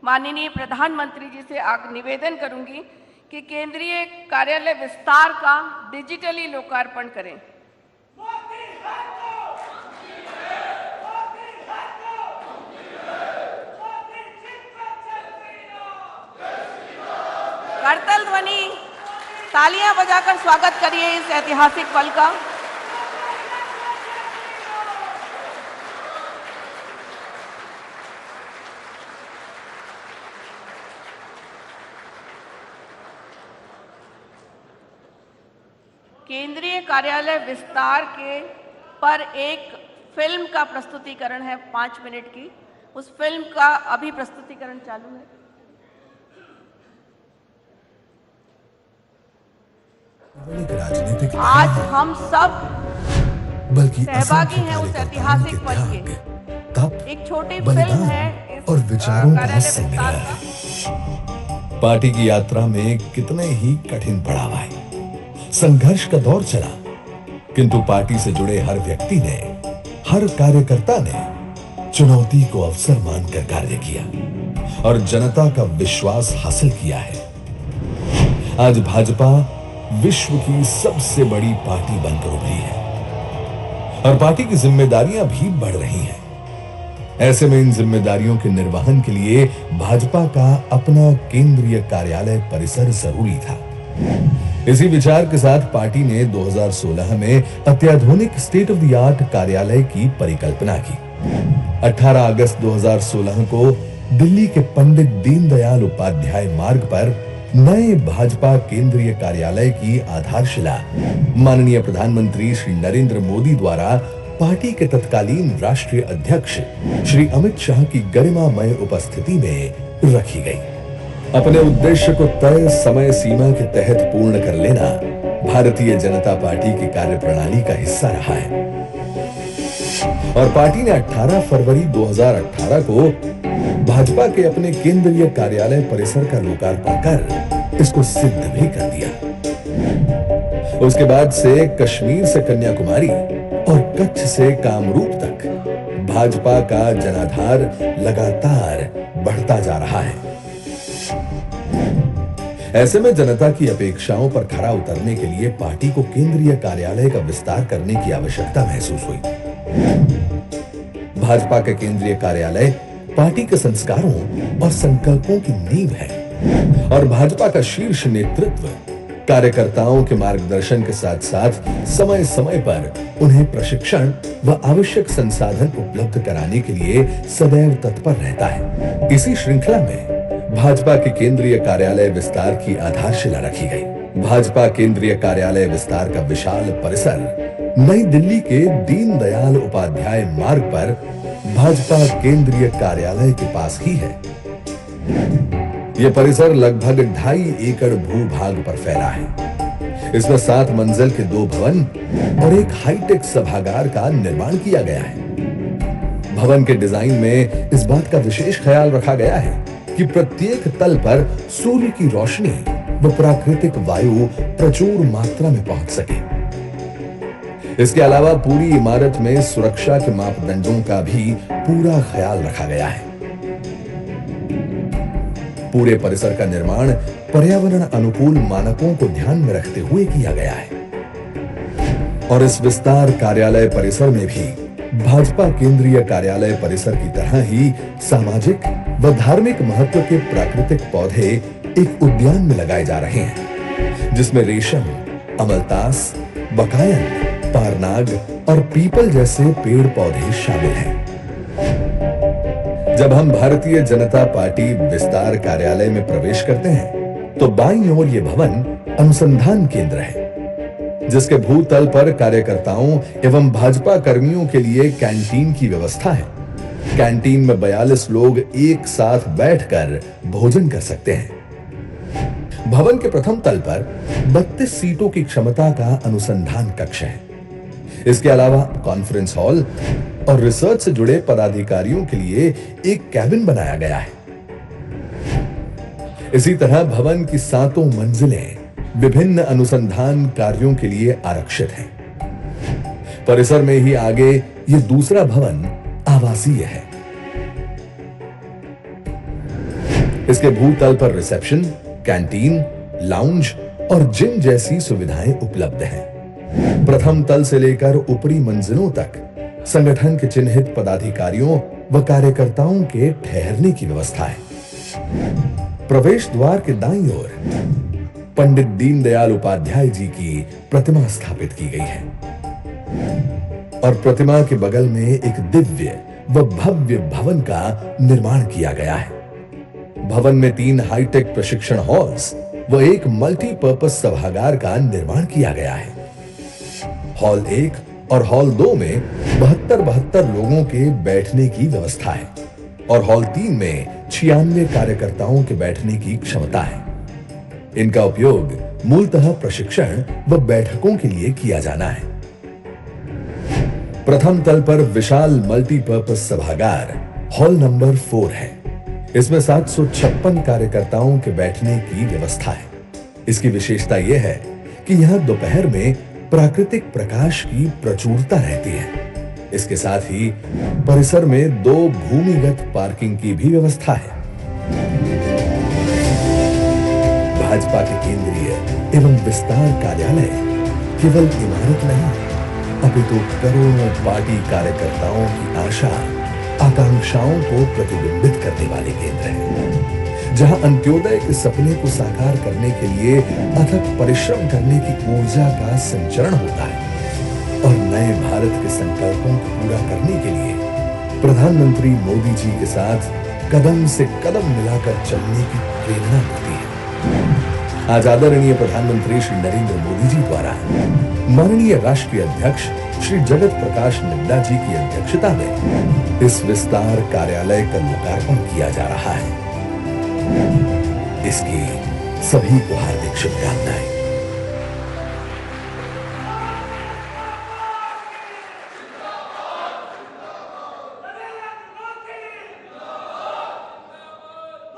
माननीय प्रधानमंत्री जी से निवेदन करूंगी कि केंद्रीय कार्यालय विस्तार का डिजिटली लोकार्पण करें। करतल ध्वनि, तालियां बजाकर स्वागत करिए इस ऐतिहासिक पल का। केंद्रीय कार्यालय विस्तार पर एक फिल्म का प्रस्तुतिकरण है 5 मिनट की। उस फिल्म का अभी प्रस्तुतिकरण चालू है। आज हम सब सहभागी हैं उस ऐतिहासिक पल के। एक छोटी फिल्म है और विचारों का संग्रह। पार्टी की यात्रा में कितने ही कठिन पड़ाव आए, संघर्ष का दौर चला, किंतु पार्टी से जुड़े हर व्यक्ति ने, हर कार्यकर्ता ने चुनौती को अवसर मानकर कार्य किया और जनता का विश्वास हासिल किया है। आज भाजपा विश्व की सबसे बड़ी पार्टी बनकर उभरी है और पार्टी की जिम्मेदारियां भी बढ़ रही हैं। ऐसे में इन जिम्मेदारियों के निर्वहन के लिए भाजपा का अपना केंद्रीय कार्यालय परिसर जरूरी था। इसी विचार के साथ पार्टी ने 2016 में अत्याधुनिक स्टेट ऑफ द आर्ट कार्यालय की परिकल्पना की। 18 अगस्त 2016 को दिल्ली के पंडित दीनदयाल उपाध्याय मार्ग पर नए भाजपा केंद्रीय कार्यालय की आधारशिला माननीय प्रधानमंत्री श्री नरेंद्र मोदी द्वारा पार्टी के तत्कालीन राष्ट्रीय अध्यक्ष श्री अमित शाह की गरिमामय उपस्थिति में रखी गई। अपने उद्देश्य को तय समय सीमा के तहत पूर्ण कर लेना भारतीय जनता पार्टी की कार्यप्रणाली का हिस्सा रहा है और पार्टी ने 18 फरवरी 2018 को भाजपा के अपने केंद्रीय कार्यालय परिसर का लोकार्पण कर इसको सिद्ध भी कर दिया। उसके बाद से कश्मीर से कन्याकुमारी और कच्छ से कामरूप तक भाजपा का जनाधार लगातार बढ़ता जा रहा है। ऐसे में जनता की अपेक्षाओं पर खरा उतरने के लिए पार्टी को केंद्रीय कार्यालय का विस्तार करने की आवश्यकता महसूस हुई। भाजपा का केंद्रीय कार्यालय पार्टी के संस्कारों और संकल्पों की नींव है और भाजपा का शीर्ष नेतृत्व कार्यकर्ताओं के मार्गदर्शन के साथ साथ समय समय पर उन्हें प्रशिक्षण व आवश्यक संसाधन उपलब्ध कराने के लिए सदैव तत्पर रहता है। इसी श्रृंखला में भाजपा के केंद्रीय कार्यालय विस्तार की आधारशिला रखी गई। भाजपा केंद्रीय कार्यालय विस्तार का विशाल परिसर नई दिल्ली के दीनदयाल उपाध्याय मार्ग पर भाजपा केंद्रीय कार्यालय के पास ही है। यह परिसर लगभग 2.5 एकड़ भूभाग पर फैला है। इसमें 7 मंजिल के 2 भवन और एक हाईटेक सभागार का निर्माण किया गया है। भवन के डिजाइन में इस बात का विशेष ख्याल रखा गया है कि प्रत्येक तल पर सूर्य की रोशनी व प्राकृतिक वायु प्रचुर मात्रा में पहुंच सके। इसके अलावा पूरी इमारत में सुरक्षा के मापदंडों का भी पूरा ख्याल रखा गया है। पूरे परिसर का निर्माण पर्यावरण अनुकूल मानकों को ध्यान में रखते हुए किया गया है और इस विस्तार कार्यालय परिसर में भी भाजपा केंद्रीय कार्यालय परिसर की तरह ही सामाजिक व धार्मिक महत्व के प्राकृतिक पौधे एक उद्यान में लगाए जा रहे हैं, जिसमें रेशम, अमलतास, बकायन, पारनाग और पीपल जैसे पेड़ पौधे शामिल हैं। जब हम भारतीय जनता पार्टी विस्तार कार्यालय में प्रवेश करते हैं तो बाईं ओर यह भवन अनुसंधान केंद्र है, जिसके भूतल पर कार्यकर्ताओं एवं भाजपा कर्मियों के लिए कैंटीन की व्यवस्था है। कैंटीन में 42 लोग एक साथ बैठकर भोजन कर सकते हैं। भवन के प्रथम तल पर 32 सीटों की क्षमता का अनुसंधान कक्ष है। इसके अलावा कॉन्फ्रेंस हॉल और रिसर्च से जुड़े पदाधिकारियों के लिए एक कैबिन बनाया गया है। इसी तरह भवन की 7 मंजिलें विभिन्न अनुसंधान कार्यों के लिए आरक्षित हैं। परिसर में ही आगे यह दूसरा भवन आवासीय है। इसके भूतल पर रिसेप्शन, कैंटीन, लाउंज और जिम जैसी सुविधाएं उपलब्ध हैं। प्रथम तल से लेकर ऊपरी मंजिलों तक संगठन के चिन्हित पदाधिकारियों व कार्यकर्ताओं के ठहरने की व्यवस्था है। प्रवेश द्वार के दाईं ओर पंडित दीनदयाल उपाध्याय जी की प्रतिमा स्थापित की गई है और प्रतिमा के बगल में एक दिव्य व भव्य भवन का निर्माण किया गया है। भवन में 3 हाईटेक प्रशिक्षण हॉल्स व एक मल्टीपर्पज सभागार का निर्माण किया गया है। हॉल 1 और हॉल 2 में 72 लोगों के बैठने की व्यवस्था है और हॉल 3 में 96 कार्यकर्ताओं के बैठने की क्षमता है। इनका उपयोग मूलतः प्रशिक्षण व बैठकों के लिए किया जाना है। प्रथम तल पर विशाल मल्टीपर्पज सभागार हॉल नंबर 4 है। इसमें 756 कार्यकर्ताओं के बैठने की व्यवस्था है। इसकी विशेषता यह है कि यहां दोपहर में प्राकृतिक प्रकाश की प्रचुरता रहती है। इसके साथ ही परिसर में 2 भूमिगत पार्किंग की भी व्यवस्था है। भाजपा के केंद्रीय एवं विस्तार कार्यालय केवल इमारत नहीं, अपितु करोड़ों पार्टी कार्यकर्ताओं की आशा आकांक्षाओं को प्रतिबिंबित करने वाले केंद्र है, जहां अंत्योदय के सपने को साकार करने के लिए अथक परिश्रम करने की ऊर्जा का संचरण होता है और नए भारत के संकल्पों को पूरा करने के लिए प्रधानमंत्री मोदी जी के साथ कदम से कदम मिलाकर चलने की प्रेरणा मिलती है। आज आदरणीय प्रधानमंत्री श्री नरेंद्र मोदी जी द्वारा माननीय राष्ट्रीय अध्यक्ष श्री जगत प्रकाश नड्डा जी की अध्यक्षता में इस विस्तार कार्यालय का लोकार्पण किया जा रहा है। इसकी सभी को हार्दिक शुभकामनाएं।